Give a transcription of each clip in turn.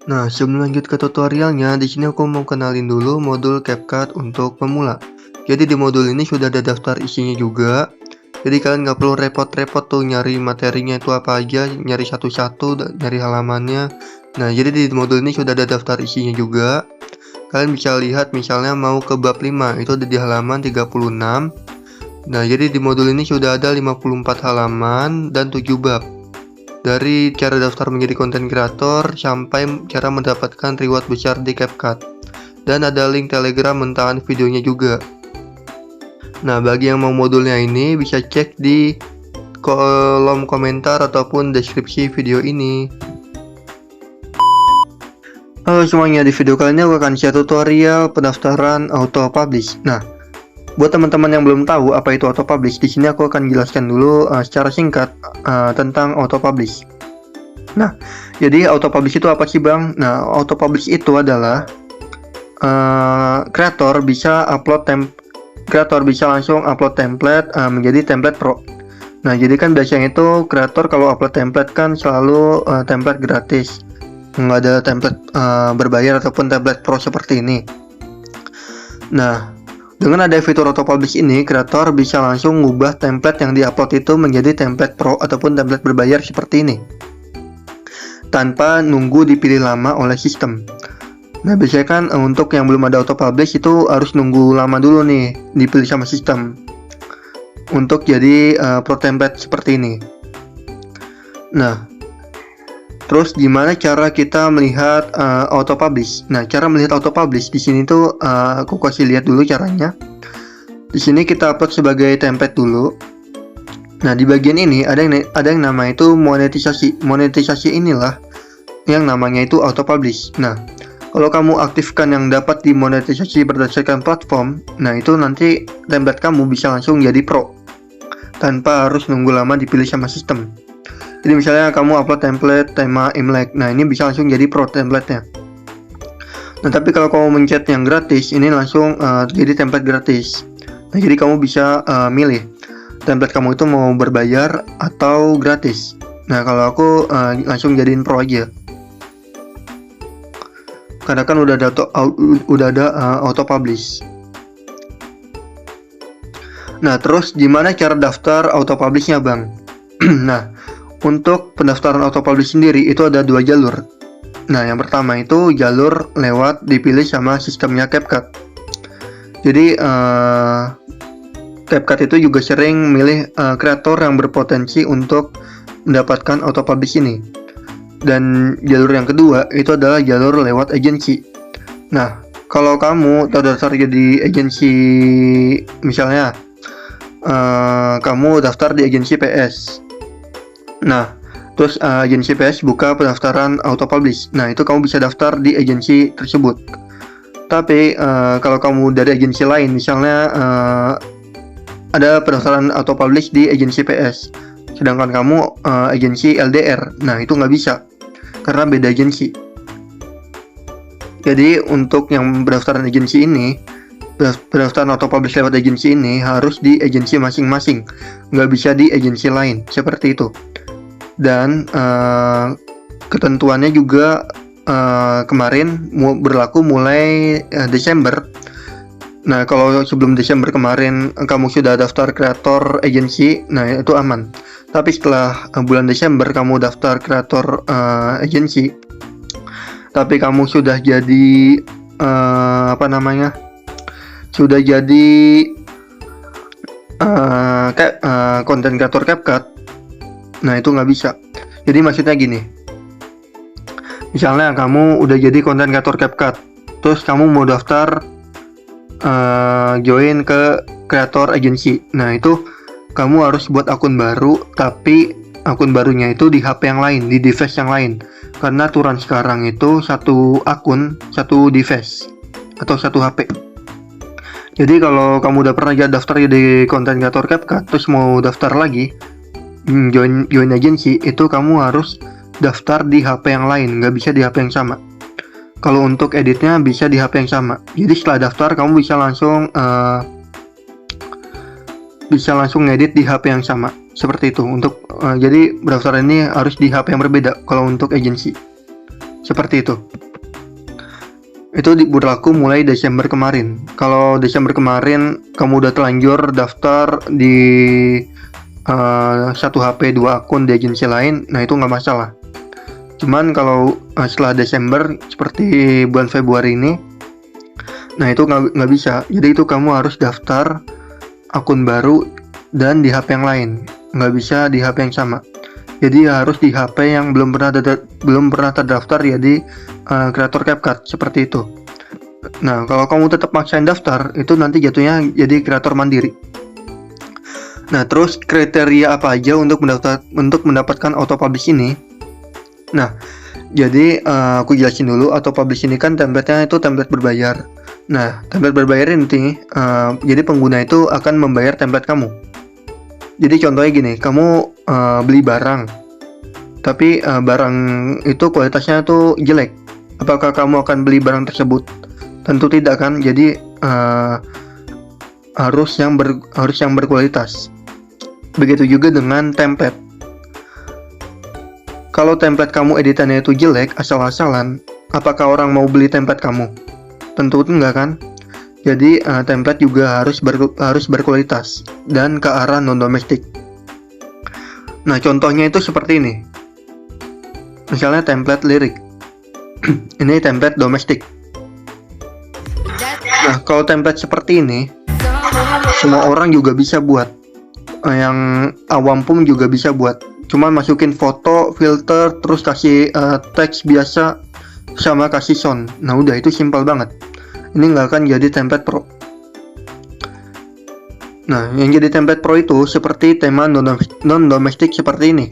Nah, sebelum lanjut ke tutorialnya, di sini aku mau kenalin dulu modul CapCut untuk pemula. Jadi di modul ini sudah ada daftar isinya juga. Jadi kalian nggak perlu repot-repot tuh nyari materinya itu apa aja, nyari satu-satu, nyari halamannya. Nah, jadi di modul ini sudah ada daftar isinya juga. Kalian bisa lihat misalnya mau ke bab 5, itu ada di halaman 36. Nah, jadi di modul ini sudah ada 54 halaman dan 7 bab. Dari cara daftar menjadi konten kreator sampai cara mendapatkan reward besar di CapCut. Dan ada link Telegram mentahan videonya juga. Nah, bagi yang mau modulnya ini bisa cek di kolom komentar ataupun deskripsi video ini. Halo semuanya, di video kali ini aku akan share tutorial pendaftaran auto publish. Nah, buat teman-teman yang belum tahu apa itu auto publish, di sini aku akan jelaskan dulu secara singkat tentang auto publish. Nah, jadi auto publish itu apa sih, Bang? Nah, auto publish itu adalah kreator bisa langsung upload template menjadi template pro. Nah, jadi kan biasanya itu kreator kalau upload template kan selalu template gratis, nggak ada template berbayar ataupun template pro seperti ini. Nah, dengan ada fitur auto publish ini, kreator bisa langsung mengubah template yang diupload itu menjadi template pro ataupun template berbayar seperti ini, tanpa nunggu dipilih lama oleh sistem. Nah, biasanya kan untuk yang belum ada auto publish itu harus nunggu lama dulu nih dipilih sama sistem untuk jadi pro template seperti ini. Nah, terus gimana cara kita melihat auto publish? Nah, cara melihat auto publish di sini tuh aku kasih lihat dulu caranya. Di sini kita upload sebagai template dulu. Nah, di bagian ini ada yang nama itu monetisasi. Monetisasi inilah yang namanya itu auto publish. Nah, kalau kamu aktifkan yang dapat dimonetisasi berdasarkan platform, nah itu nanti template kamu bisa langsung jadi pro tanpa harus nunggu lama dipilih sama sistem. Jadi misalnya kamu upload template tema Imlek, nah ini bisa langsung jadi pro template-nya. Nah, tapi kalau kamu mencet yang gratis, ini langsung jadi template gratis. Nah, jadi kamu bisa milih template kamu itu mau berbayar atau gratis. Nah, kalau aku langsung jadiin pro aja. Karena kan udah ada auto publish. Nah, terus gimana cara daftar auto publishnya, Bang? Nah, untuk pendaftaran auto publish sendiri itu ada 2 jalur. Nah, yang pertama itu jalur lewat dipilih sama sistemnya CapCut. Jadi CapCut itu juga sering milih kreator yang berpotensi untuk mendapatkan auto publish ini. Dan jalur yang kedua itu adalah jalur lewat agensi. Nah, kalau kamu terdaftar jadi agensi, misalnya kamu daftar di agensi PS. Nah, terus agensi PS buka pendaftaran auto publish. Nah, itu kamu bisa daftar di agensi tersebut. Tapi kalau kamu dari agensi lain, misalnya ada pendaftaran auto publish di agensi PS, sedangkan kamu agensi LDR, nah itu nggak bisa karena beda agensi. Jadi untuk yang pendaftaran agensi ini, pendaftaran auto publish lewat agensi ini harus di agensi masing-masing, nggak bisa di agensi lain, seperti itu. Dan ketentuannya juga kemarin berlaku mulai Desember. Nah, kalau sebelum Desember kemarin kamu sudah daftar kreator agensi, nah itu aman. Tapi setelah bulan Desember kamu daftar kreator agensi, tapi kamu sudah jadi sudah jadi konten kreator CapCut, nah itu nggak bisa. Jadi maksudnya gini, misalnya kamu udah jadi konten kreator CapCut, terus kamu mau daftar join ke kreator agensi, nah itu kamu harus buat akun baru, tapi akun barunya itu di HP yang lain, di device yang lain. Karena aturan sekarang itu satu akun, satu device atau satu HP. Jadi kalau kamu udah pernah daftar di konten kreator CapCut, terus mau daftar lagi join agensi, itu kamu harus daftar di HP yang lain, nggak bisa di HP yang sama. Kalau untuk editnya bisa di HP yang sama. Jadi setelah daftar kamu bisa langsung ngedit di HP yang sama, seperti itu. Untuk jadi pendaftaran ini harus di HP yang berbeda kalau untuk agensi. seperti itu. Itu berlaku mulai Desember kemarin. Kalau Desember kemarin kamu udah terlanjur daftar di satu HP 2 akun di agensi lain, nah itu nggak masalah. Cuman kalau setelah Desember seperti bulan Februari ini, nah itu nggak bisa. Jadi itu kamu harus daftar akun baru dan di HP yang lain, nggak bisa di HP yang sama. Jadi harus di HP yang belum pernah terdaftar jadi kreator CapCut, seperti itu. Nah kalau kamu tetap maksain daftar, itu nanti jatuhnya jadi kreator mandiri. Nah terus kriteria apa aja untuk mendapatkan auto publish ini? Nah jadi aku jelasin dulu. Auto publish ini kan template-nya itu template berbayar. Nah template berbayar ini jadi pengguna itu akan membayar template kamu. Jadi contohnya gini, kamu beli barang, tapi barang itu kualitasnya tuh jelek. Apakah kamu akan beli barang tersebut? Tentu tidak kan. Jadi harus yang berkualitas. Begitu juga dengan template. Kalau template kamu editannya itu jelek, asal-asalan, apakah orang mau beli template kamu? Tentu enggak kan? Jadi template juga harus berkualitas dan ke arah non-domestik. Nah contohnya itu seperti ini. Misalnya template lirik. Ini template domestik. Nah kalau template seperti ini, semua orang juga bisa buat. Yang awam pun juga bisa buat. Cuma masukin foto, filter, terus kasih teks biasa, sama kasih sound. Nah udah, itu simpel banget. Ini nggak akan jadi template pro. Nah yang jadi template pro itu seperti tema non-domestik seperti ini.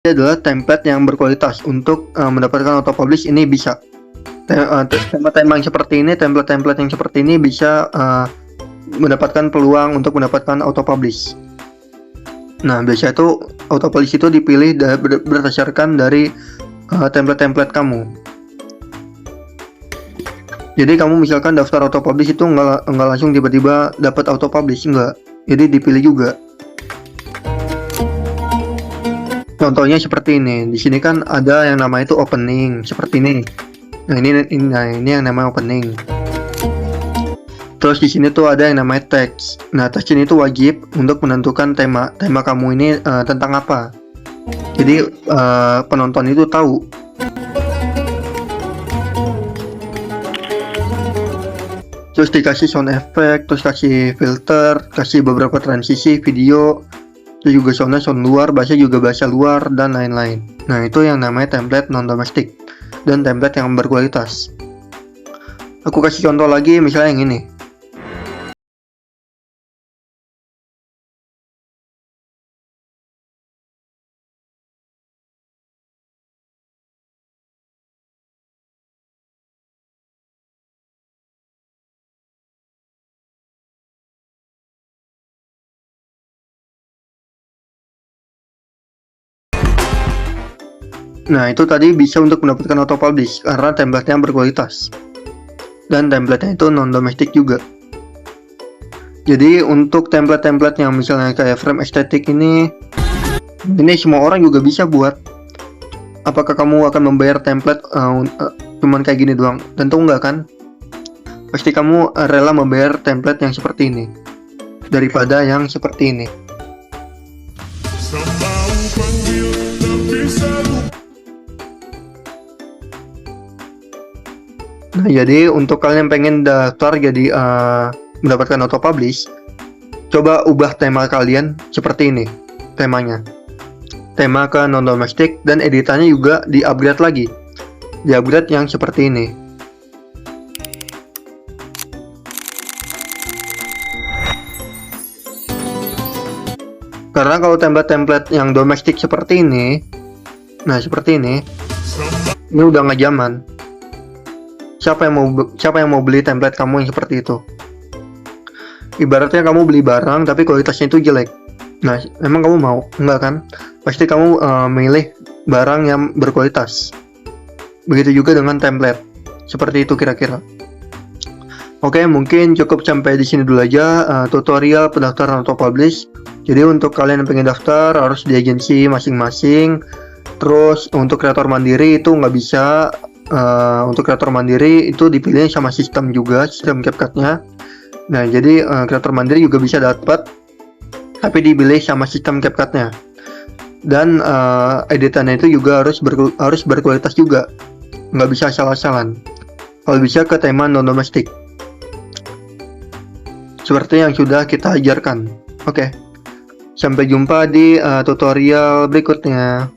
Ini adalah template yang berkualitas. Untuk mendapatkan auto publish ini bisa. Tema-tema yang seperti ini, template-template yang seperti ini bisa mendapatkan peluang untuk mendapatkan auto publish. Nah biasanya itu auto publish itu dipilih berdasarkan dari template-template kamu. Jadi kamu misalkan daftar auto publish itu nggak langsung tiba-tiba dapat auto publish, enggak. Jadi dipilih juga. Contohnya seperti ini. Di sini kan ada yang namanya itu opening seperti ini. Nah ini yang namanya opening. Terus di sini tuh ada yang namanya teks. Nah teks ini tuh wajib untuk menentukan tema kamu ini tentang apa. Jadi penonton itu tahu. Terus dikasih sound effect, terus kasih filter, kasih beberapa transisi video. Itu juga sound luar, bahasa juga bahasa luar, dan lain-lain. Nah itu yang namanya template non-domestik dan template yang berkualitas. Aku kasih contoh lagi, misalnya yang ini. Nah itu tadi bisa untuk mendapatkan auto publish karena template-nya berkualitas dan template-nya itu non-domestik juga. Jadi untuk template-template yang misalnya kayak frame estetik ini semua orang juga bisa buat. Apakah kamu akan membayar template cuman kayak gini doang? Tentu enggak kan? Pasti kamu rela membayar template yang seperti ini daripada yang seperti ini. Nah jadi untuk kalian yang pengen daftar jadi mendapatkan auto publish, coba ubah tema kalian seperti ini. Temanya tema ke non domestik dan editannya juga di upgrade lagi, di upgrade yang seperti ini. Karena kalau template-template yang domestik seperti ini, nah seperti ini, Ini udah nggak zaman. Siapa yang mau beli template kamu yang seperti itu? Ibaratnya kamu beli barang tapi kualitasnya itu jelek. Nah, emang kamu mau? Enggak kan? Pasti kamu milih barang yang berkualitas. Begitu juga dengan template. Seperti itu kira-kira. Oke, mungkin cukup sampai di sini dulu aja tutorial pendaftaran auto publish. Jadi untuk kalian yang pengen daftar harus di agensi masing-masing. Terus untuk kreator mandiri itu nggak bisa. Untuk kreator mandiri itu dipilih sama sistem juga, sistem CapCut-nya. Nah, jadi kreator mandiri juga bisa dapat, tapi dipilih sama sistem CapCut-nya. Dan editannya itu juga harus berkualitas juga, nggak bisa asal-asalan. Kalau bisa ke tema non-domestik, seperti yang sudah kita ajarkan. Oke, sampai jumpa di tutorial berikutnya.